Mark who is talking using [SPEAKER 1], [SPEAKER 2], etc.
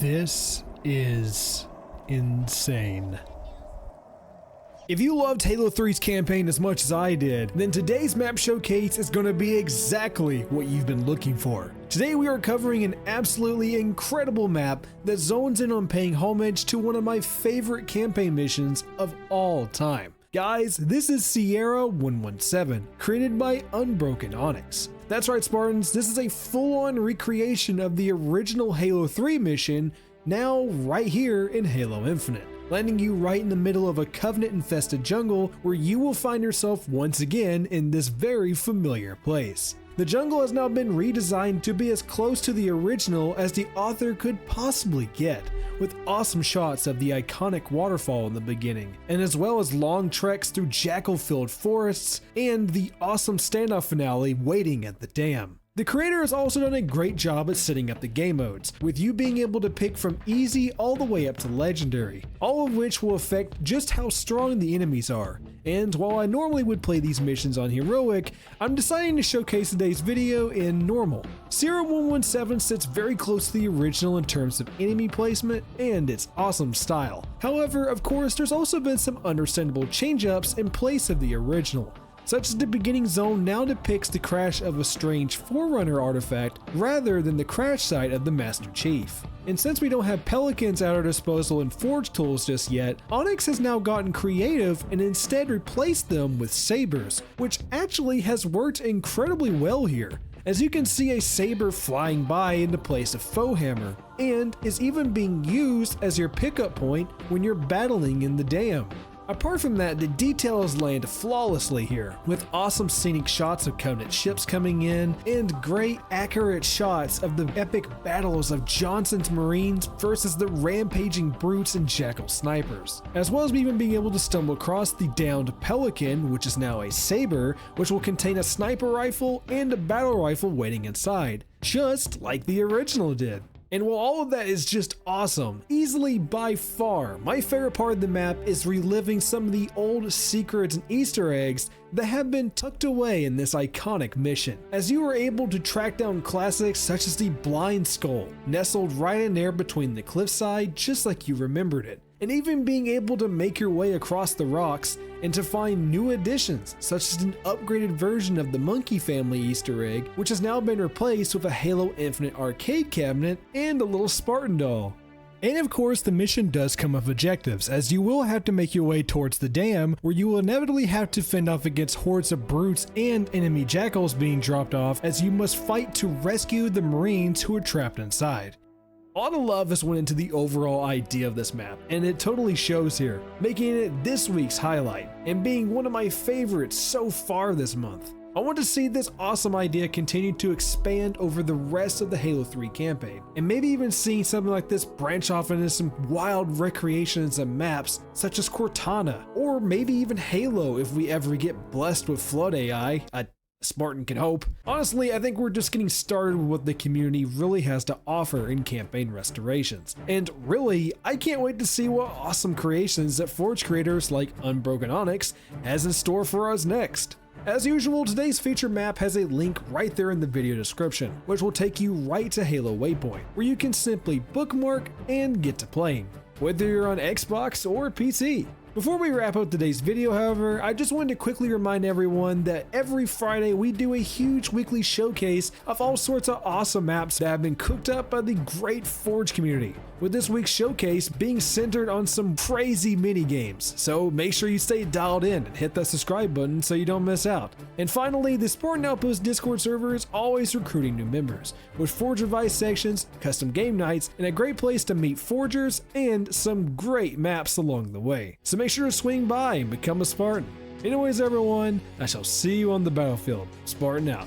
[SPEAKER 1] This is insane. If you loved Halo 3's campaign as much as I did, then today's map showcase is going to be exactly what you've been looking for. Today we are covering an absolutely incredible map that zones in on paying homage to one of my favorite campaign missions of all time. Guys, this is Sierra 117, created by Unbroken Onyx. That's right, Spartans, this is a full-on recreation of the original Halo 3 mission, now right here in Halo Infinite, landing you right in the middle of a Covenant-infested jungle where you will find yourself once again in this very familiar place. The jungle has now been redesigned to be as close to the original as the author could possibly get, with awesome shots of the iconic waterfall in the beginning, and as well as long treks through jackal-filled forests and the awesome standoff finale waiting at the dam. The creator has also done a great job at setting up the game modes, with you being able to pick from easy all the way up to legendary, all of which will affect just how strong the enemies are. And while I normally would play these missions on heroic, I'm deciding to showcase today's video in normal. Sierra 117 sits very close to the original in terms of enemy placement and its awesome style. However, of course, there's also been some understandable change-ups in place of the original, such as the beginning zone now depicts the crash of a strange Forerunner artifact rather than the crash site of the Master Chief. And since we don't have pelicans at our disposal in forge tools just yet, Onyx has now gotten creative and instead replaced them with sabers, which actually has worked incredibly well here, as you can see a saber flying by in the place of Foehammer, and is even being used as your pickup point when you're battling in the dam. Apart from that, the details land flawlessly here, with awesome scenic shots of Covenant ships coming in, and great accurate shots of the epic battles of Johnson's Marines versus the rampaging brutes and jackal snipers, as well as even being able to stumble across the downed Pelican, which is now a saber, which will contain a sniper rifle and a battle rifle waiting inside, just like the original did. And while all of that is just awesome, easily by far, my favorite part of the map is reliving some of the old secrets and Easter eggs that have been tucked away in this iconic mission, as you are able to track down classics such as the Blind Skull, nestled right in there between the cliffside just like you remembered it, and even being able to make your way across the rocks and to find new additions, such as an upgraded version of the Monkey Family Easter egg, which has now been replaced with a Halo Infinite arcade cabinet and a little Spartan doll. And of course, the mission does come with objectives, as you will have to make your way towards the dam, where you will inevitably have to fend off against hordes of brutes and enemy jackals being dropped off, as you must fight to rescue the Marines who are trapped inside. A lot of love has went into the overall idea of this map, and it totally shows here, making it this week's highlight, and being one of my favorites so far this month. I want to see this awesome idea continue to expand over the rest of the Halo 3 campaign, and maybe even seeing something like this branch off into some wild recreations and maps such as Cortana, or maybe even Halo if we ever get blessed with Flood AI. Spartan can hope. Honestly, I think we're just getting started with what the community really has to offer in campaign restorations. And really, I can't wait to see what awesome creations that Forge creators like Unbroken Onyx has in store for us next. As usual, today's feature map has a link right there in the video description, which will take you right to Halo Waypoint, where you can simply bookmark and get to playing, whether you're on Xbox or PC. Before we wrap up today's video, however, I just wanted to quickly remind everyone that every Friday we do a huge weekly showcase of all sorts of awesome maps that have been cooked up by the great Forge community, with this week's showcase being centered on some crazy mini games. So make sure you stay dialed in and hit that subscribe button so you don't miss out. And finally, the Spartan Outpost Discord server is always recruiting new members, with Forge advice sections, custom game nights, and a great place to meet forgers and some great maps along the way. So make sure to swing by and become a Spartan. Anyways, everyone, I shall see you on the battlefield. Spartan out.